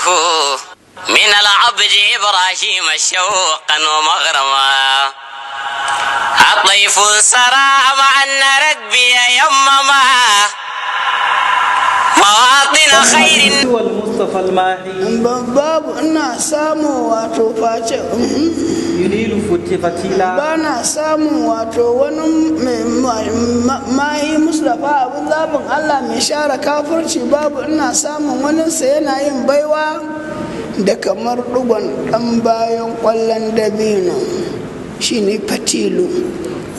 يناله من العبد إبراهيم شوقا ومغرما الطيف سرى مع أن ربي يمما مواطن خير والمصطفى الماحي babu ina samu wato face يليل فتيلا ba na samun wato wani mahi Mustapha abin zaɓin Allah mai share kafirci babu ina samun wani sa yana yin baiwa da kamar ɗugon ɗan bayan ƙwallon dabino shine fatilu.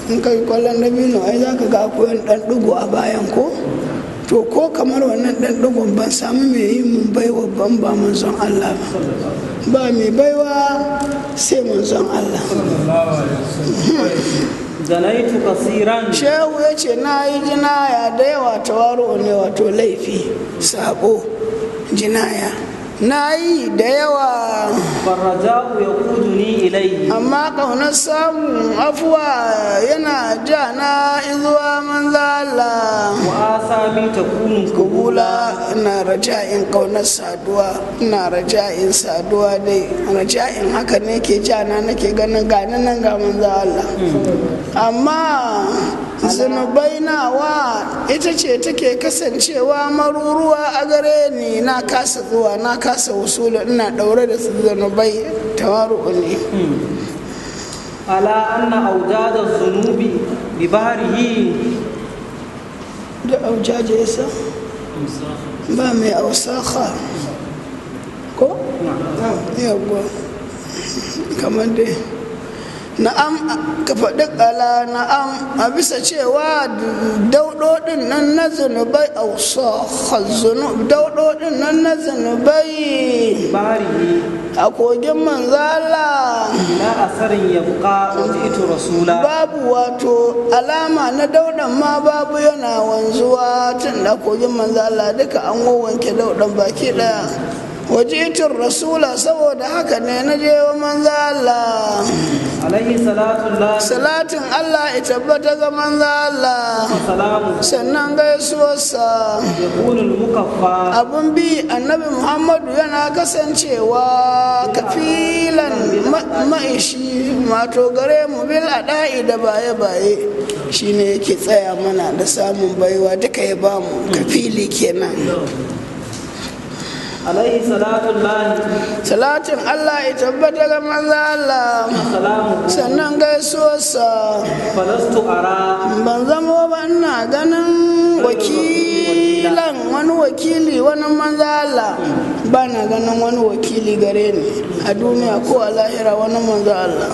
In kai ƙwallon dabino ai za ka ga akwai ɗan ɗugo a bayan ko to ko kamar wannan ɗan ɗugon ban samu mai yin mun baiwa ban ba manzon Allah ba mai baiwa sai manzon Allah. zanaitu kasiran Shehu ya ce na yi jinaya da yawa tawaru ne wato laifi sabo jinaya na yi da yawa farraja'u yaquduni ilayhi amma ƙaunar samun afuwa yana ja na izuwa manzala wa asabi takunu kubula ina raja'in ƙaunar saduwa ina raja'in saduwa dai raja'in haka ne ke ja na nake ganin gani nan ga manzala amma zunubai nawa ita ce take kasancewa maruruwa a gare ni na kasa zuwa na kasa wusula ina daure da zunubai tawaru ne ala anna awjada dhunubi bi bahrihi da aujaje yasa ba mai ausaka ko yawa kamar dai na'am ka faɗi ƙala na'am a bisa cewa daudodin nan na zunubai daudodin nan na zunubai bahrihi a kogin manzala la asarin yabqa wajitu rasula babu wato alama na daudan ma babu yana wanzuwa tun da kogin manzala duka an wanke daudan baki daya wajitin rasula saboda haka ne na je wa manzala alaihi salatu salatin Allah ya tabbata ga manzala salamu sannan gaisuwarsa yaqulul mukaffa abun bi annabi Muhammadu yana kasancewa kafilan ma'ishi mato gare mu bil ada'i da baye-baye shine yake tsaya mana da samun baiwa duka ya bamu kafili kenan alaihi salatu salatin Allah ya tabbata ga manzo Allah salamu sannan gaisuwarsa falastu ara ban zamo ba ina ganin wakilan wani wakili wani manzo Allah ba na ganin wani wakili gare ni a duniya ko a lahira wani manzo Allah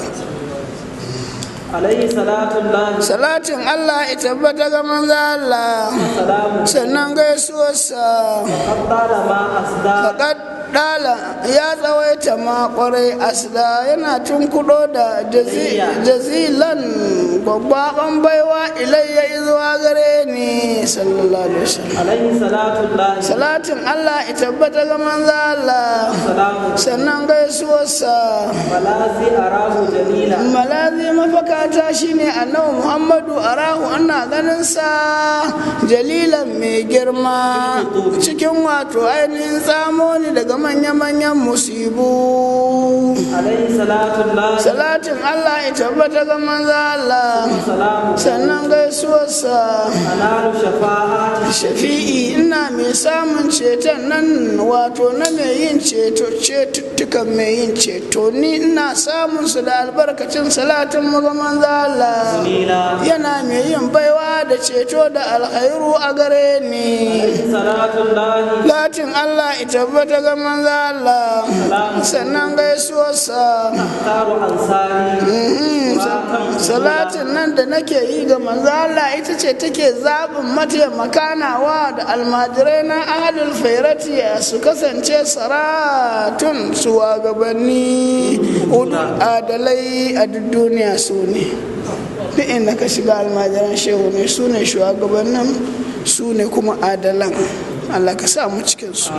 alaihi salatu salatin Allah ya tabbata ga manzo Allah salamu sannan gaisuwarsa qaddara ma asda faƙad ɗala ya tsawaita ma ƙwarai asda yana tunkuɗo da jazilan gwaggwaɓan baiwa ilayya zuwa gare ni sallallahu alaihi wasallam alaihi salatu salatin Allah ya tabbata ga manzo Allah salamu sannan gaisuwarsa malazi arahu jamila malazi mafakata shine annabi Muhammadu arahu ana ganin sa jalilan mai girma cikin wato ainihin tsamoni daga manya-manyan musibu alaihi salatu salatin Allah ya tabbata ga manzo Allah salamu sannan gaisuwarsa analu shafa'ati shafi'i ina mai samun ceton nan wato na mai yin ceto cetuttukan mai yin ceto ni ina samun su da albarkacin salatin ga manzo Allah jamila yana mai yin baiwa da ceto da alkhairu a gare ni salatu latin Allah ya tabbata ga manzo Allah sannan gaisuwarsa taru ansari salatin nan da nake yi ga manzo Allah ita ce take zaɓin mataimaka nawa da almajirai na ahlul fairati su kasance saratun shugabanni adalai a duk duniya su ne duk inda ka shiga almajiran shehu ne su ne shugabannin su ne kuma adalan Allah ka sa mu cikin su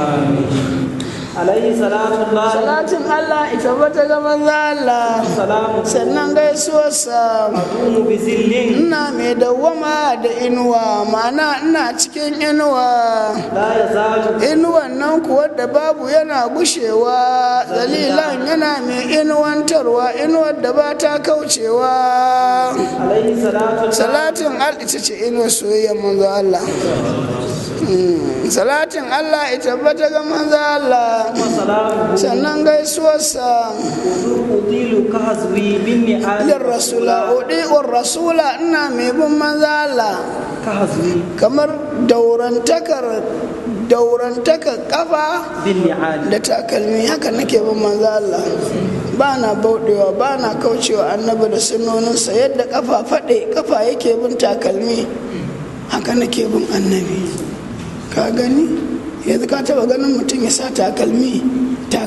عليه صلاة الله salatin Allah ita bata ga manzo Allah سلام sannan gaisuwarsa أقوم بذل ina mai dawwama da inuwa ma'ana ina cikin inuwa لا يزال inuwan nan kuwa da babu yana gushewa dalilan yana mai inuwantarwa inuwar da ba ta kaucewa عليه صلاة الله salatin Allah ita ce inuwar soyayyar manzo Allah salatin Allah ita bata ga manzo Allah وسلامه sannan gaisuwarsa أطيل كهزوي بالنعال yin rasula uɗi'ur rasula ina mai bin manzo Allah كهزوي kamar daurantakar kafa بالنعال da takalmi haka nake bin manzo Allah ba na bauɗewa ba na kaucewa annabi da sunoninsa yadda kafa faɗe kafa yake bin takalmi haka nake bin annabi ka gani yanzu ka taba ganin mutum ya sa takalmin ya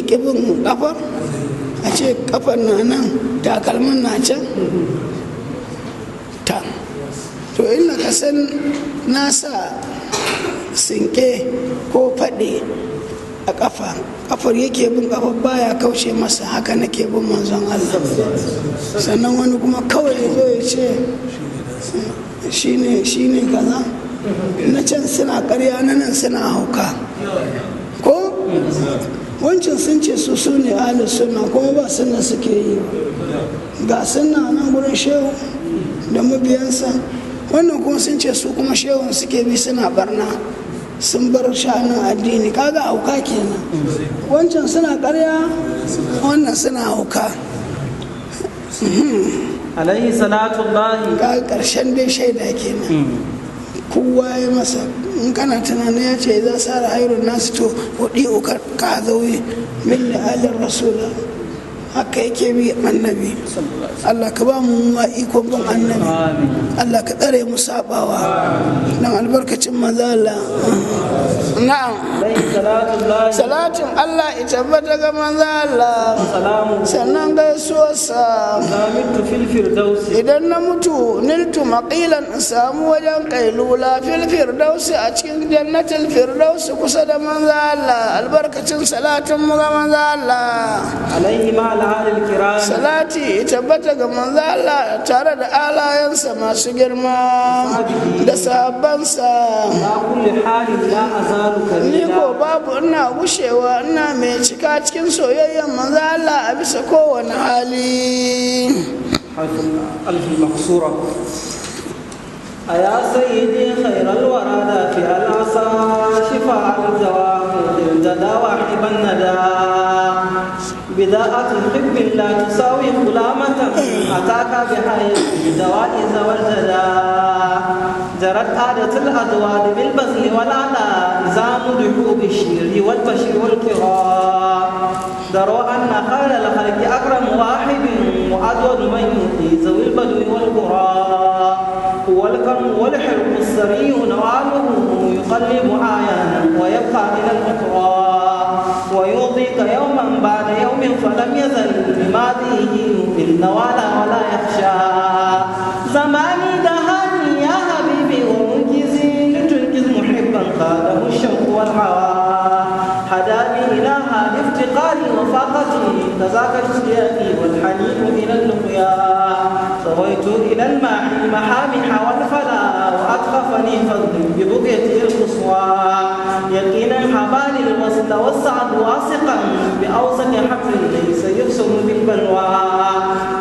ƙi bin kafar a ce kafar na nan takalmin na can ta to inda ka san nasa sinke ko faɗe a kafar yake bin kafar baya kauce masa haka nake bin manzon Allah sannan wani kuma kawai ya zo ya ce shine kaza na can suna karya na nan suna hauka ko wancan sun ce su ne ahlus sunna kuma ba sunna suke yi ga sunna nan gurin shehu da mabiyansa wannan kuma sun ce su kuma shehun suke bi suna barna sun bar sha'anin addini kaga hauka kenan wancan suna karya wannan suna hauka عليه صلاة الله kaga karshen dai shaida kenan kowa ya masa in kana tunanin ya ce za su hara hairun nasu to hudi ka zauyi min da alin rasula haka yake bi annabi Allah ka ba mu ikon bin annabi Allah ka tsare mu sabawa dan albarkacin manzo Allah na'am عليه صلاة الله salatin Allah ita bata ga manzo Allah وسلامه sannan gaisuwarsa مت في الفردوس idan na mutu niltu maqilan in samu wajen kailula fil firdausi a cikin jannatul firdausi kusa da manzo Allah albarkacin salatin mu ga manzo Allah عليه مع الأهل الكرام salati tabbata ga manzo Allah tare da alayansa masu girma da sahabbansa على كل حال لا أزال ni كريما ko babu ina gushewa ina mai cika cikin soyayyen manzo Allah a bisa kowane hali حيث ألف المقصورة أيا سيدي خير الورى دافع العصا شفاء الجواهر الجدى واحب الندى بداءة الحب لا تساوي غلامة أتاك بحيث الجوائز والجدى جرت عادة الأدوار بالبذل والعلا إذا مدحوا بالشير والبشر والكرام دروا أن خير الخلق أكرم واحد وأجود من يؤتي ذوي البدو والقرى هو الكرم والحرم السري نواله يقلب عيانا ويبقى إلى الأخرى ويعطيك يوما بعد يوم فلم يزل بماضيه يؤتي النوال ولا يخشى زماني دهاني يا حبيبي ومنجزي لتنقذ محبا قاده الشوق والهوى هداني إلى حال افتقاري وفاقتي كذاك اشتياقي والحنين إلى اللقيا سويت إلى الماحي المحامح والفلا وأتخفني فضلي ببقيتي القصوى يقينا حبالي الوصل والسعد واثقا بأوسط حبل ليس يبصر بالبلوى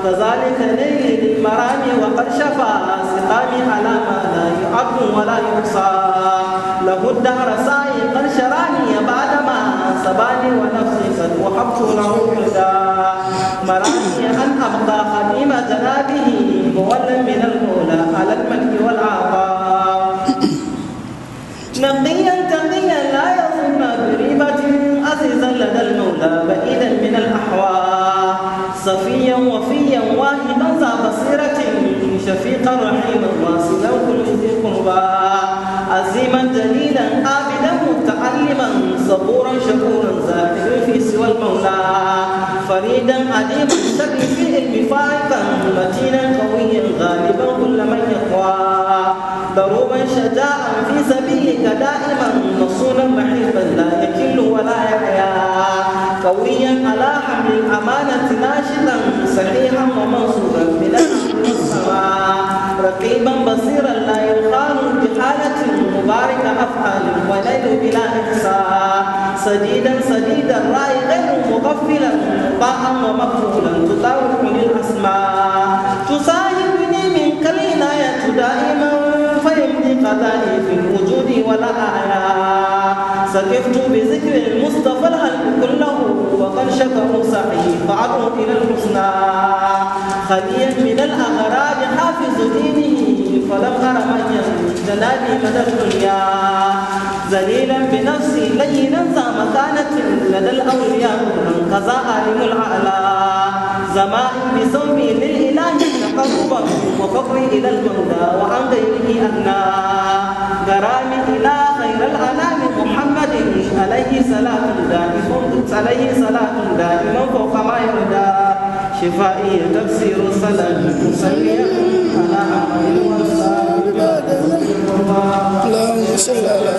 كذلك ليل المرامي وقد شفى سقامي على ما لا يعد ولا يحصى له الدهر سعي قد شراني بعدما سباني ونفسي قد وهبت له الهدى مراني أن أبقى خديم جنابه مولا من المولى على الملك والعطاء نقيا تقيا لا يظن بريبة عزيزا لدى المولى بعيدا من الأحوال صفيا وفيا واهبا ذا بصيرة شفيقا رحيما واصلا كل ذي قربى عزيما جليلا عابدا متعلما صبورا شكورا زاهدا في سوى المولى فريدا عديما شكل في العلم فائقا متينا قويا غالبا كل من يقوى ضروبا شجاعا في سبيلك دائما مصونا محبا لا يكل ولا يحيا قويا على حمل الأمانة ناشدا صحيحا ومنصورا من السماء رقيبا بصيرا لا يخان بحالة مبارك أفعال وليل بلا إحصاء سديد الرأي غير مغفلا مطاعا ومقبولا تطاوع للأسماء تصاحبني منك العناية دائما فيمضي قضائي في الوجود ولا أعيا سقفت بذكر المصطفى الخلق كله وقد شكر سعي فعدوا إلى الحسنى خليا من الأغراض حافظ دينه فلم أر من جنابي مدى الدنيا ذليلا بنفسي لينا ذا مكانة لدى الأولياء كذا عالم الأعلى زمائي بصومي للإله تقربا وفقري إلى المولى وعن غيره أغنى غرامي إلى خير الأنام محمد عليه صلاة دائما فوق ما يرضى شفائي تفسير صلاة مصليا على أحمد اللهم صل على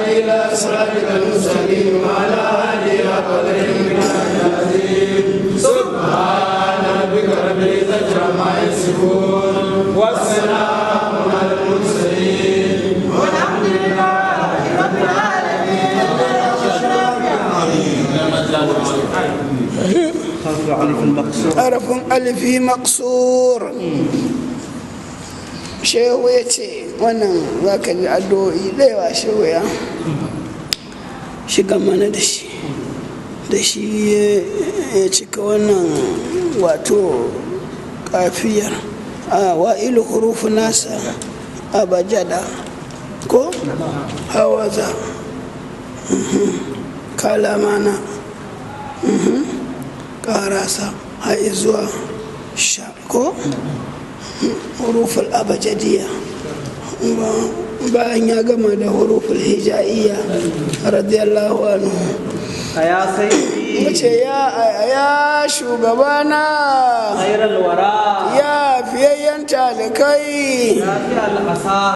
إلى صراطك المستقيم وعلى آله قدره العظيم سبحان ربك رب العزة عما يصفون والسلام على المرسلين والحمد لله رب العالمين. حرف ألف مقصور shehu ya ce wannan za ka ji addu'o'i da yawa shehu ya shiga mana da shi ya cika wannan wato kafiyar a wa'ilu hurufu nasa abajada ko hawaza kalamana karasa haizuwa sha ko huruful abajadiya bayan ya gama da huruful hijaiya radiyallahu anhu ya sayyidi wace ya shugabana khairal wara ya fiyayyen talikai ya fi al'asa